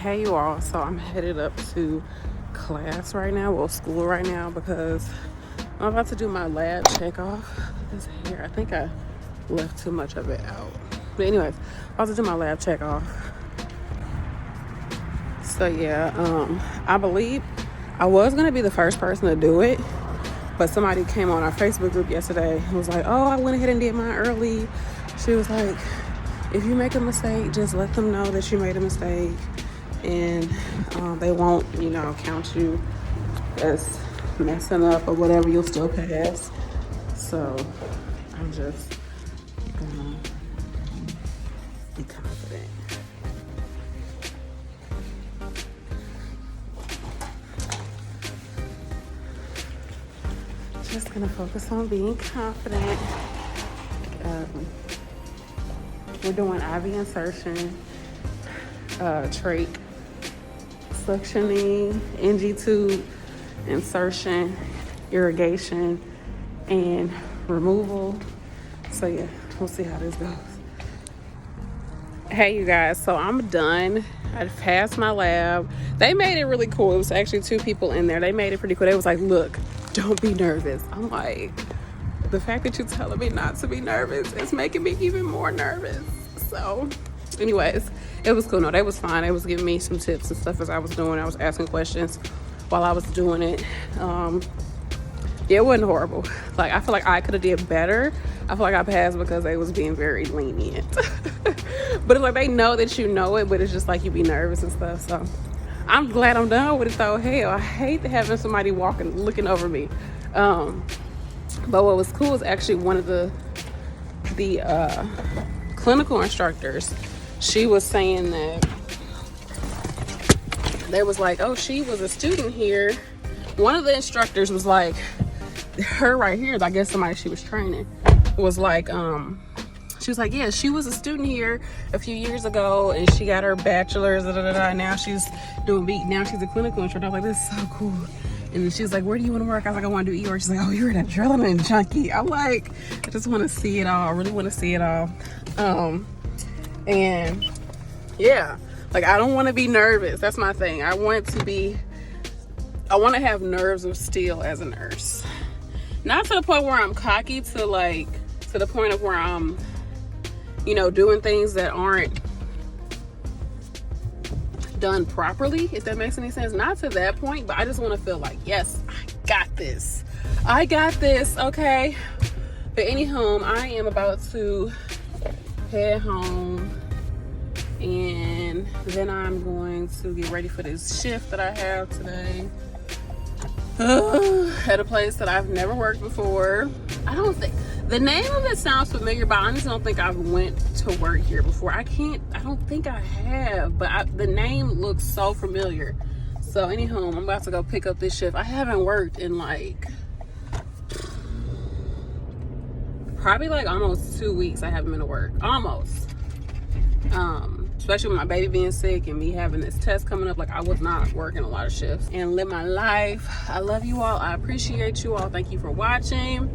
Hey you all, so I'm headed up to class right now, well school right now, because I'm about to do my lab check off. This hair, I think I left too much of it out. But anyways, I'm about to do my lab check off. So yeah, I believe I was gonna be the first person to do it, but somebody came on our Facebook group yesterday and was like, oh, I went ahead and did mine early. She was like, if you make a mistake, just let them know that you made a mistake, and they won't, count you as messing up or whatever. You'll still pass. So I'm just gonna be confident. Just gonna focus on being confident. We're doing IV insertion, trach suctioning, NG tube insertion, irrigation, and removal. So yeah, we'll see how this goes. Hey you guys, so I'm done. I passed my lab. They made it really cool. It was actually 2 people in there. They made it pretty cool. They was like, look, don't be nervous. I'm like, the fact that you're telling me not to be nervous is making me even more nervous. So anyways, it was cool. No, they was fine. They was giving me some tips and stuff as I was doing. I was asking questions while I was doing it. Yeah, it wasn't horrible. Like, I feel like I could have did better. I feel like I passed because they was being very lenient. But it's like they know that you know it, but it's just like you be nervous and stuff. So I'm glad I'm done with it though. Hell, I hate having somebody walking, looking over me. But what was cool is actually one of the clinical instructors, she was saying that they was like, oh, she was a student here. One of the instructors was like, her right here, I guess somebody she was training, was like, she was like, yeah, she was a student here a few years ago and she got her bachelor's, and now she's doing now she's a clinical instructor. I was like, this is so cool. And then she was like, where do you want to work? I was like, I want to do ER. She's like, oh, you're an adrenaline junkie. I'm like, I just want to see it all. I really want to see it all. And yeah, like, I don't want to be nervous. That's my thing. I want to have nerves of steel as a nurse. Not to the point where I'm cocky, to the point of where I'm, doing things that aren't done properly, if that makes any sense. Not to that point, but I just want to feel like, yes, I got this, okay? But anyhow, I am about to head home, and then I'm going to get ready for this shift that I have today at a place that I've never worked before. I don't think the name of it sounds familiar, but I honestly don't think I've went to work here before. I don't think I have, but the name looks so familiar. So anyhow, I'm about to go pick up this shift. I haven't worked in probably almost 2 weeks. I haven't been to work, almost. Especially with my baby being sick and me having this test coming up, I was not working a lot of shifts and live my life. I love you all. I appreciate you all. Thank you for watching.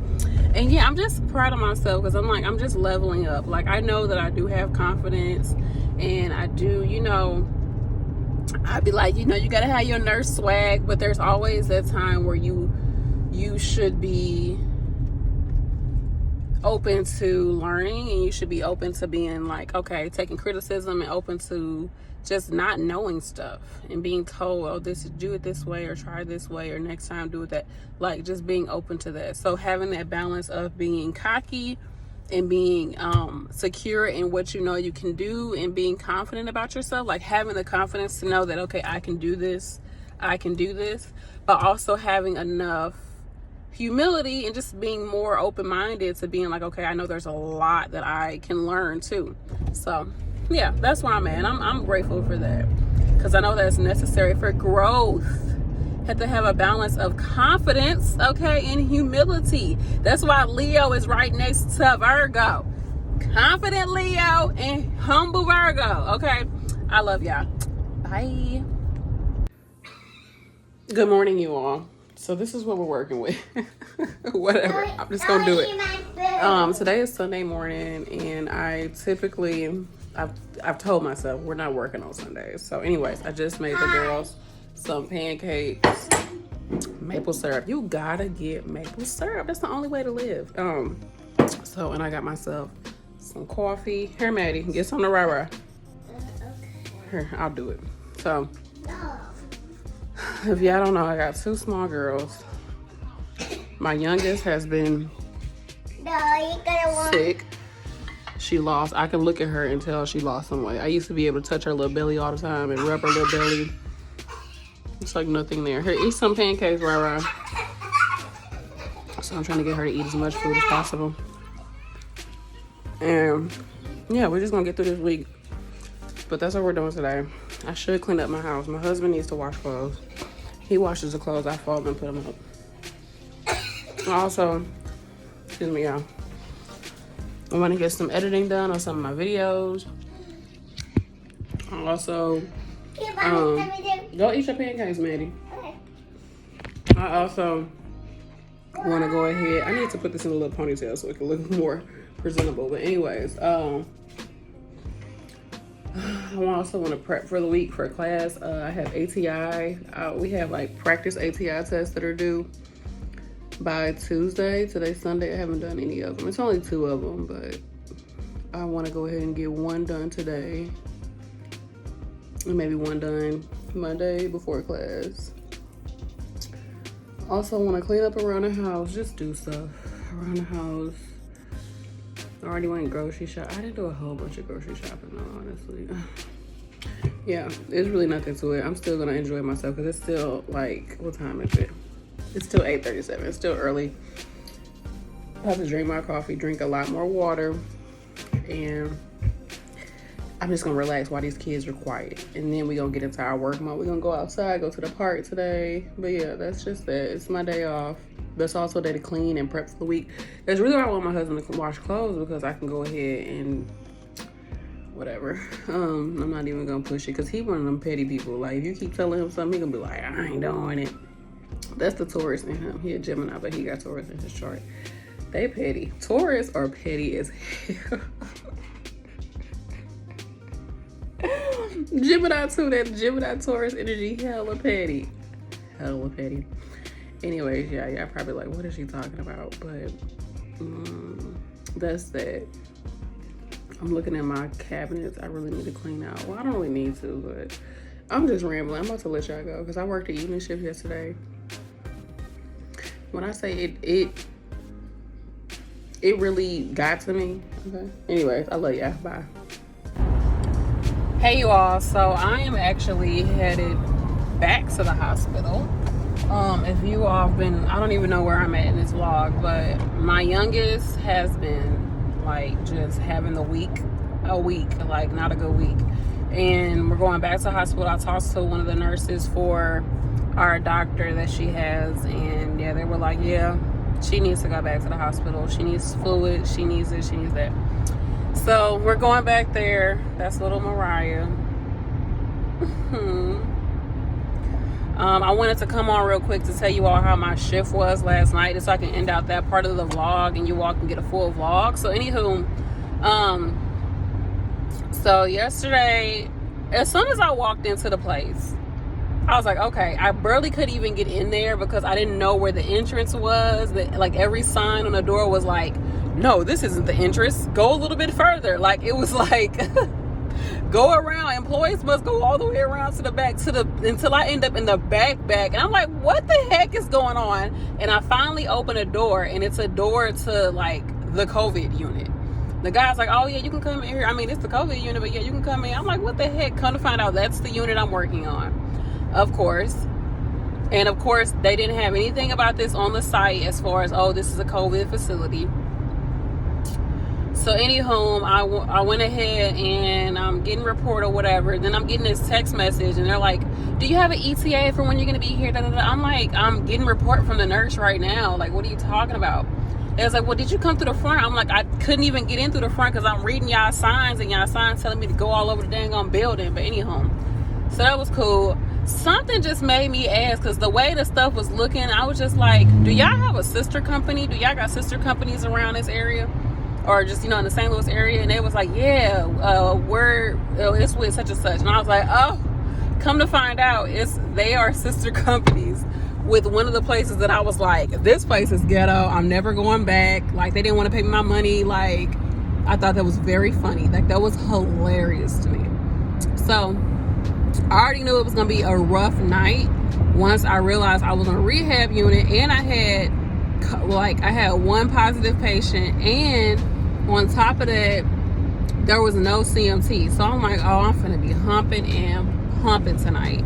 And yeah, I'm just proud of myself because I'm just leveling up. I know that I do have confidence, and I do, I'd be like, you gotta have your nurse swag, but there's always that time where you should be open to learning, and you should be open to being okay, taking criticism, and open to just not knowing stuff and being told, oh, do it this way, or try this way, or next time do it that. Just being open to that. So having that balance of being cocky and being secure in what you can do, and being confident about yourself, having the confidence to know that, okay, I can do this, but also having enough humility and just being more open-minded to being okay, I know there's a lot that I can learn too. So yeah, that's where I'm at. I'm grateful for that, because I know that's necessary for growth. Have to have a balance of confidence, okay, and humility. That's why Leo is right next to Virgo. Confident Leo and humble Virgo, okay? I love y'all. Bye. Good morning, you all. So this is what we're working with. Whatever. I'm just gonna do it. Today is Sunday morning, and I've told myself we're not working on Sundays. So anyways, I just made the girls some pancakes, maple syrup. You gotta get maple syrup. That's the only way to live. And I got myself some coffee. Here, Maddie, get some to rah-rah. Here, I'll do it. So if y'all don't know, I got 2 small girls. My youngest has been sick. She lost. I can look at her and tell she lost some weight. I used to be able to touch her little belly all the time and rub her little belly. It's like nothing there. Here, eat some pancakes, Rara. So I'm trying to get her to eat as much food as possible. And yeah, we're just gonna get through this week. But that's what we're doing today. I should clean up my house. My husband needs to wash clothes. He washes the clothes I fold and put them up. Also, excuse me, y'all. I want to get some editing done on some of my videos. Also, go eat your pancakes, Maddie. Okay. I also want to go ahead. I need to put this in a little ponytail so it can look more presentable. But anyways, I also want to prep for the week for class. I have ATI. We have like practice ATI tests that are due by Tuesday. Today's Sunday. I haven't done any of them. It's only 2 of them, but I want to go ahead and get 1 done today, and maybe 1 done Monday before class. Also want to clean up around the house, just do stuff around the house. I already went grocery shop. I didn't do a whole bunch of grocery shopping though, honestly. Yeah, there's really nothing to it. I'm still gonna enjoy myself because it's still like, what time is it? It's still 8:37. It's still early. I have to drink my coffee, drink a lot more water, and I'm just gonna relax while these kids are quiet. And then we're gonna get into our work mode. We're gonna go outside, go to the park today. But yeah, that's just that. It's my day off. That's also a day to clean and prep for the week. That's really why I want my husband to wash clothes, because I can go ahead and whatever. I'm not even gonna push it because he one of them petty people. Like, if you keep telling him something, he gonna be like, I ain't doing it. That's the Taurus in him. He a Gemini, but he got Taurus in his chart. They petty. Taurus are petty as hell. Gemini too. That Gemini Taurus energy, hella petty. Hella petty. Anyways, yeah, y'all probably like, what is she talking about? But that's that. I'm looking at my cabinets. I really need to clean out. Well, I don't really need to, but I'm just rambling. I'm about to let y'all go because I worked the evening shift yesterday. When I say it really got to me. Okay. Anyways, I love y'all. Bye. Hey, you all. So I am actually headed back to the hospital. If you all have been, I don't even know where I'm at in this vlog, but my youngest has been like just having a week, like not a good week. And we're going back to the hospital. I talked to one of the nurses for our doctor that she has, and yeah, they were like, yeah, she needs to go back to the hospital. She needs fluid, she needs this, she needs that. So we're going back there. That's little Mariah. I wanted to come on real quick to tell you all how my shift was last night, just so I can end out that part of the vlog and you all can get a full vlog. So anywho, so yesterday, as soon as I walked into the place, I was like, okay, I barely could even get in there because I didn't know where the entrance was. Like every sign on the door was like, no, this isn't the entrance. Go a little bit further. Like it was like, go around. Employees must go all the way around to the back until I end up in the back. And I'm like, what the heck is going on? And I finally open a door, and it's a door to like the COVID unit. The guy's like, oh yeah, you can come in here. I mean, it's the COVID unit, but yeah, you can come in. I'm like, what the heck? Come to find out, that's the unit I'm working on. Of course. And of course, they didn't have anything about this on the site as far as, oh, this is a COVID facility. So anywho, I went ahead and I'm getting report or whatever. Then I'm getting this text message, and they're like, do you have an ETA for when you're going to be here? I'm like, I'm getting report from the nurse right now. Like, what are you talking about? They was like, well, did you come through the front? I'm like, I couldn't even get in through the front because I'm reading y'all signs, and y'all signs telling me to go all over the dang on building. But anyhow, so that was cool. something just made me ask, because the way the stuff was looking, I was just like, do y'all have a sister company? Do y'all got sister companies around this area? Or just, in the St. Louis area? And they was like, yeah, it's with such and such. And I was like, oh, come to find out, they are sister companies with one of the places that I was like, this place is ghetto, I'm never going back. Like, they didn't want to pay me my money. Like, I thought that was very funny. Like, that was hilarious to me. So I already knew it was gonna be a rough night once I realized I was on a rehab unit, and I had one positive patient, and on top of that there was no CMT. So I'm like, oh, I'm finna be humping tonight.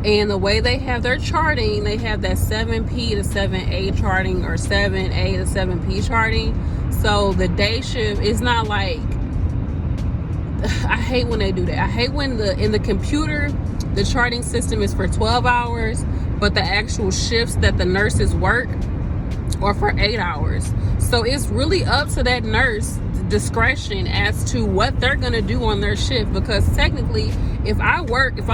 And the way they have their charting, they have that 7P to 7A charting, or 7A to 7P charting. So the day shift is not like, I hate when they do that. I hate when in the computer, the charting system is for 12 hours, but the actual shifts that the nurses work are for 8 hours. So it's really up to that nurse discretion as to what they're gonna do on their shift, because technically if I'm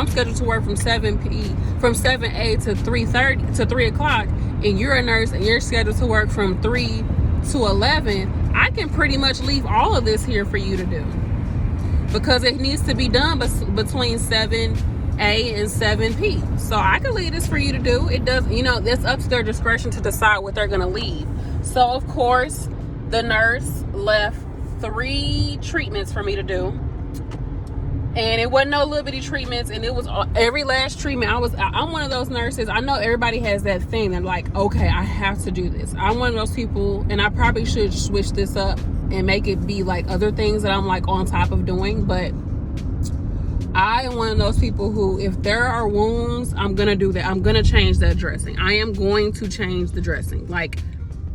scheduled to work from 7A to 3:30 to 3 o'clock, and you're a nurse and you're scheduled to work from 3 to 11, I can pretty much leave all of this here for you to do, because it needs to be done between 7A and 7P. So I can leave this for you to do. It does, that's up to their discretion to decide what they're gonna leave. So of course the nurse left 3 treatments for me to do, and it wasn't no little bitty treatments, and it was every last treatment. I'm one of those nurses, I know everybody has that thing, they're like, okay, I have to do this. I'm one of those people, and I probably should switch this up and make it be like other things that I'm like on top of doing, but I am one of those people who, if there are wounds, I'm gonna do that. I'm gonna change that dressing. I am going to change the dressing. Like,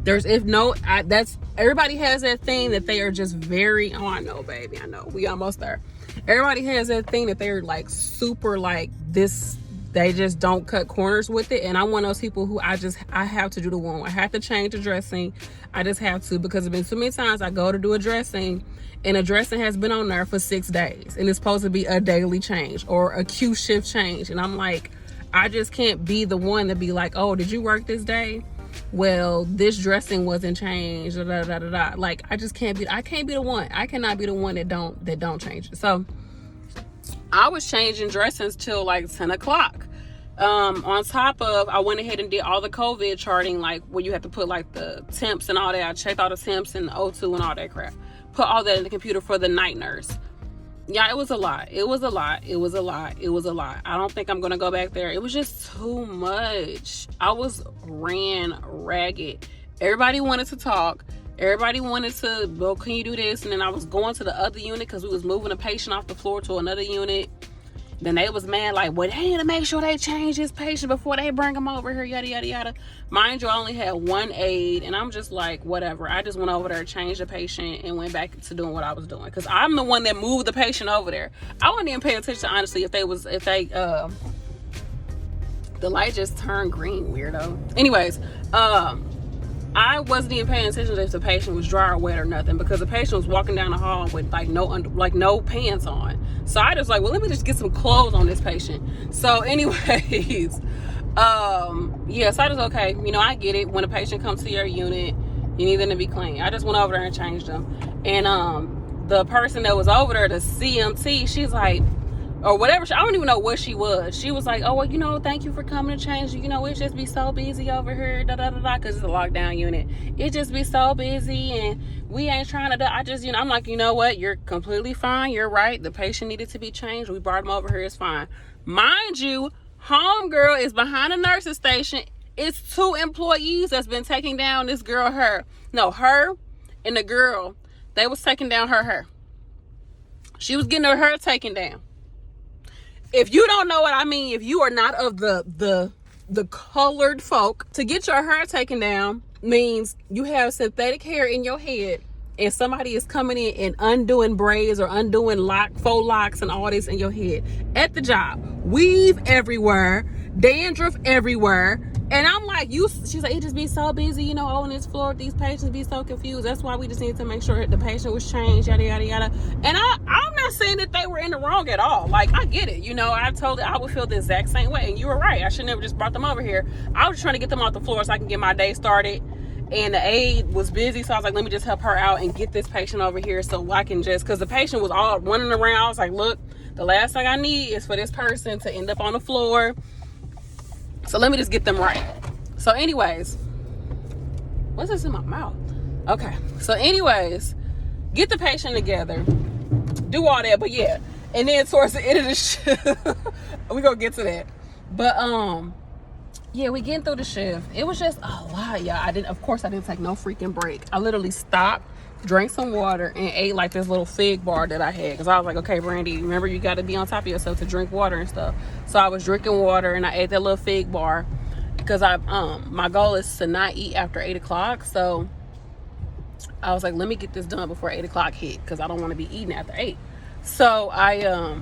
everybody has that thing that they are just very, oh, I know, baby, I know, we almost there. Everybody has that thing that they're like super like this, they just don't cut corners with it. And I'm one of those people who I have to do the wound. I have to change the dressing. I just have to, because it's been so many times I go to do a dressing, and a dressing has been on there for 6 days, and it's supposed to be a daily change or a Q shift change. And I'm like, I just can't be the one to be like, oh, did you work this day? Well, this dressing wasn't changed, like, I can't be the one. I cannot be the one that don't change it. So I was changing dressings till like 10 o'clock. On top of, I went ahead and did all the COVID charting, like where you have to put like the temps and all that. I checked all the temps and the O2 and all that crap. Put all that in the computer for the night nurse. Yeah, it was a lot. It was a lot. I don't think I'm gonna go back there. It was just too much. I was ran ragged. Everybody wanted to talk. Everybody wanted to, well, can you do this? And then I was going to the other unit because we was moving a patient off the floor to another unit. Then they was mad, like, well, they need to make sure they change this patient before they bring them over here, yada, yada, yada. Mind you, I only had 1 aide, and I'm just like, whatever. I just went over there, changed the patient, and went back to doing what I was doing. Because I'm the one that moved the patient over there. I wasn't even paying attention, honestly, the light just turned green, weirdo. Anyways, I wasn't even paying attention if the patient was dry or wet or nothing, because the patient was walking down the hall with like no pants on. So I just like, well, let me just get some clothes on this patient. So anyways, yeah, so I just, okay, I get it. When a patient comes to your unit, you need them to be clean. I just went over there and changed them. And the person that was over there, the CMT, she's like, or whatever, I don't even know what she was. She was like, oh, well, thank you for coming to change. It just be so busy over here, because it's a lockdown unit. It just be so busy, and we ain't trying to, I'm like, you know what? You're completely fine. You're right. The patient needed to be changed. We brought him over here. It's fine. Mind you, homegirl is behind the nurse's station. It's 2 employees that's been taking down this girl, her and the girl, they was taking down her hair. She was getting her hair taken down. If you don't know what I mean, if you are not of the colored folk, to get your hair taken down means you have synthetic hair in your head, and somebody is coming in and undoing braids or undoing faux locks and all this in your head at the job. Weave everywhere, dandruff everywhere, And I'm like, she's like, it just be so busy, you know, on this floor, these patients be so confused. That's why we just need to make sure the patient was changed, yada, yada, yada. And I'm not saying that they were in the wrong at all. Like, I get it. You know, I would feel the exact same way. And you were right. I should never just brought them over here. I was trying to get them off the floor so I can get my day started. And the aide was busy, so I was like, let me just help her out and get this patient over here so I can just, because the patient was all running around. I was like, look, the last thing I need is for this person to end up on the floor. So let me just get them right. So anyways, what's this in my mouth? Okay, so anyways, get the patient together, do all that, but yeah. And then towards the end of the shift, we gonna get to that. But yeah, we getting through the shift. It was just a lot, y'all. Of course I didn't take no freaking break. I literally stopped, drank some water, and ate like this little fig bar that I had. Because I was like, okay, Brandy, remember you got to be on top of yourself to drink water and stuff. So I was drinking water and I ate that little fig bar. Because my goal is to not eat after 8 o'clock. So I was like, let me get this done before 8 o'clock hit. Because I don't want to be eating after 8. So I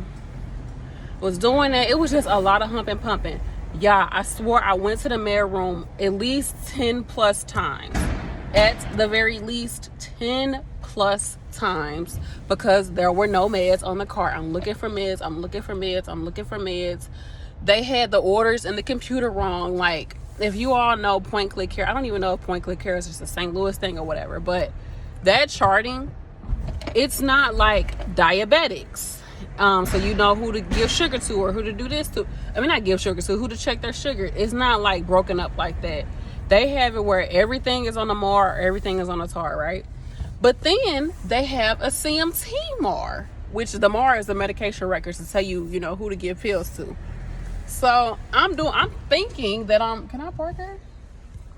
was doing that. It was just a lot of humping, pumping. Yeah, I swore I went to the med room at least 10 plus times. At the very least 10 plus times, because there were no meds on the cart. I'm looking for meds. I'm looking for meds. I'm looking for meds. They had the orders in the computer wrong. Like, if you all know Point Click Care, I don't even know if Point Click Care is just a St. Louis thing or whatever, but that charting, it's not like diabetics. So you know who to give sugar to or who to do this to. I mean, not give sugar to, who to check their sugar. It's not like broken up like that. They have it where everything is on the MAR, everything is on the TAR, right? But then they have a CMT MAR, which the MAR is the medication records to tell you, you know, who to give pills to. So I'm thinking that can I park here?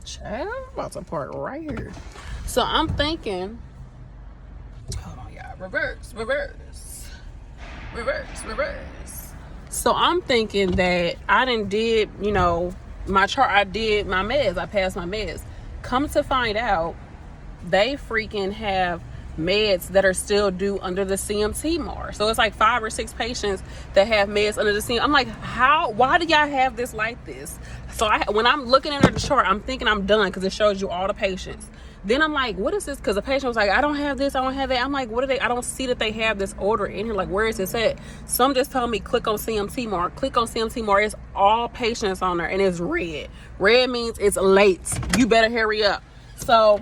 Child, I'm about to park right here. So I'm thinking, hold on, y'all, reverse. So I'm thinking that I did, you know, my chart, I did my meds, I passed my meds. Come to find out, they freaking have meds that are still due under the CMT MAR. So it's like 5 or 6 patients that have meds under the CMT. I'm like, why do y'all have this like this? So when I'm looking at the chart, I'm thinking I'm done because it shows you all the patients. Then I'm like, what is this? Because the patient was like, I don't have this, I don't have that. I'm like, what are they? I don't see that they have this order in here. Like, where is this at? Some just tell me click on CMT MAR. Click on CMT MAR. It's all patients on there and it's red. Red means it's late. You better hurry up. So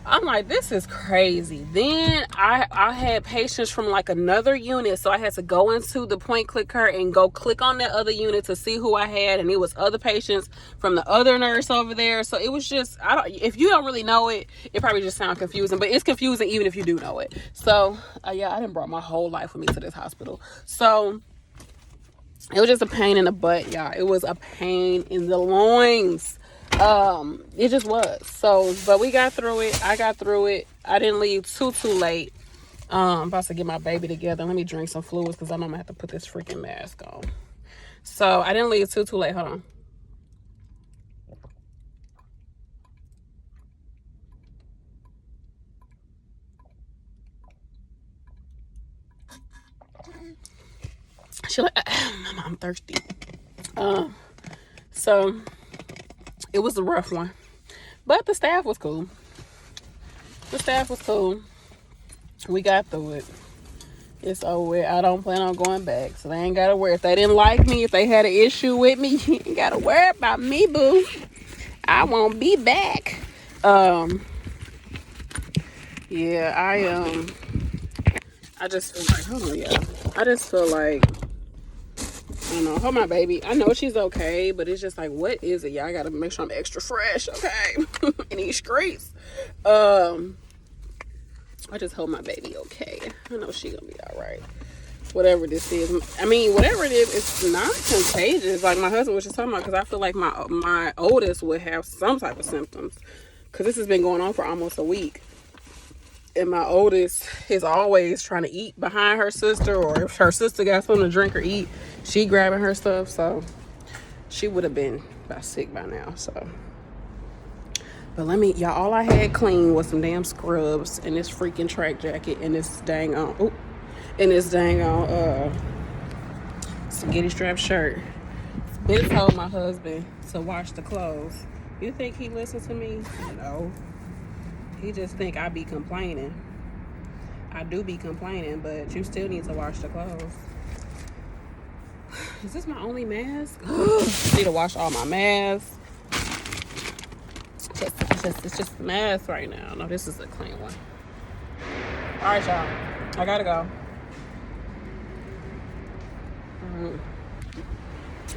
I'm like, this is crazy. Then I had patients from like another unit, so I had to go into the Point Click Care and go click on that other unit to see who I had, and it was other patients from the other nurse over there. So it was just, if you don't really know it, it probably just sounds confusing, but it's confusing even if you do know it. So yeah, I done brought my whole life with me to this hospital. So it was just a pain in the butt, y'all. It was a pain in the loins. It just was. So, but we got through it. I got through it. I didn't leave too late. I'm about to get my baby together. Let me drink some fluids because I know I'm gonna have to put this freaking mask on. So I didn't leave too late. Hold on. She like, Mama, I'm thirsty. So it was a rough one, but the staff was cool. We got through it. It's over. I don't plan on going back, so they ain't gotta worry. If they didn't like me, if they had an issue with me, you ain't gotta worry about me, boo. I won't be back. Yeah, I just feel like, hold on, yeah. I just feel like, I don't know, hold my baby. I know she's okay, but it's just like, what is it? Yeah, I gotta make sure I'm extra fresh, okay? In these streets. I just hold my baby okay. I know she gonna be all right. Whatever this is. I mean, whatever it is, it's not contagious. Like my husband was just talking about, because I feel like my oldest would have some type of symptoms. Because this has been going on for almost a week. And my oldest is always trying to eat behind her sister, or if her sister got something to drink or eat, she grabbing her stuff. So she would have been about sick by now. So, but y'all, all I had clean was some damn scrubs and this freaking track jacket and this dang spaghetti strap shirt. been told my husband to wash the clothes. You think he listens to me? No. He just think I be complaining. I do be complaining, but you still need to wash the clothes. Is this my only mask? Need to wash all my masks. It's just the mask right now. No, this is a clean one. All right, y'all. I gotta go.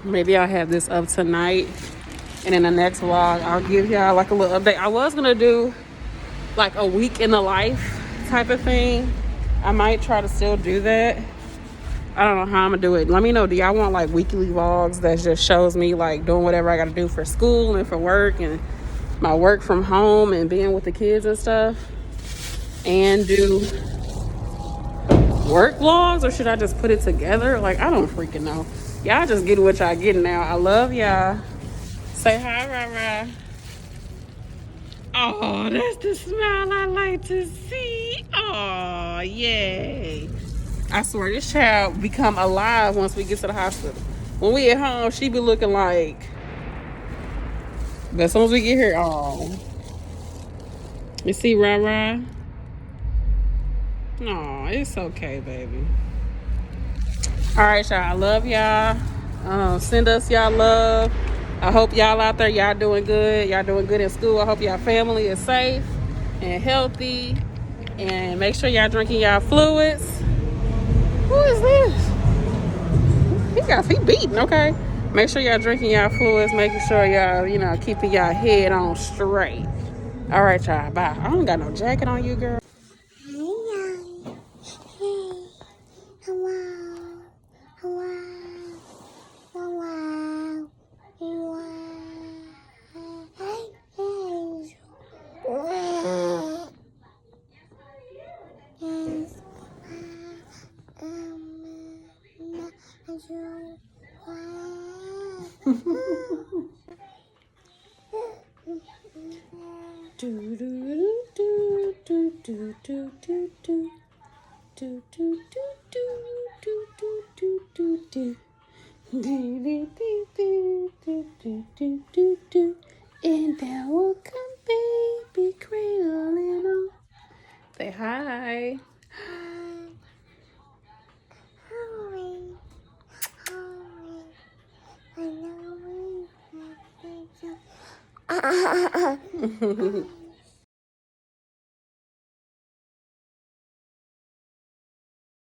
Maybe I'll have this up tonight, and in the next vlog I'll give y'all like a little update. I was gonna do like a week in the life type of thing. I might try to still do that. I don't know how I'm gonna do it. Let me know, do y'all want like weekly vlogs that just shows me like doing whatever I gotta do for school and for work and my work from home and being with the kids and stuff, and do work vlogs? Or should I just put it together? Like, I don't freaking know. Y'all just getting what y'all getting now. I love y'all. Say hi, Rara. Oh, that's the smile I like to see. Oh, yay. I swear, this child become alive once we get to the hospital. When we at home, she be looking like... But as soon as we get here, oh. You see Rara? No, it's okay, baby. All right, y'all. I love y'all. Send us y'all love. I hope y'all out there, y'all doing good. Y'all doing good in school. I hope y'all family is safe and healthy. And make sure y'all drinking y'all fluids. Who is this? He beating, okay. Make sure y'all drinking y'all fluids. Making sure y'all, you know, keeping y'all head on straight. All right, y'all. Bye. I don't got no jacket on you, girl. And there will come baby cradling on. Say hi. Hi.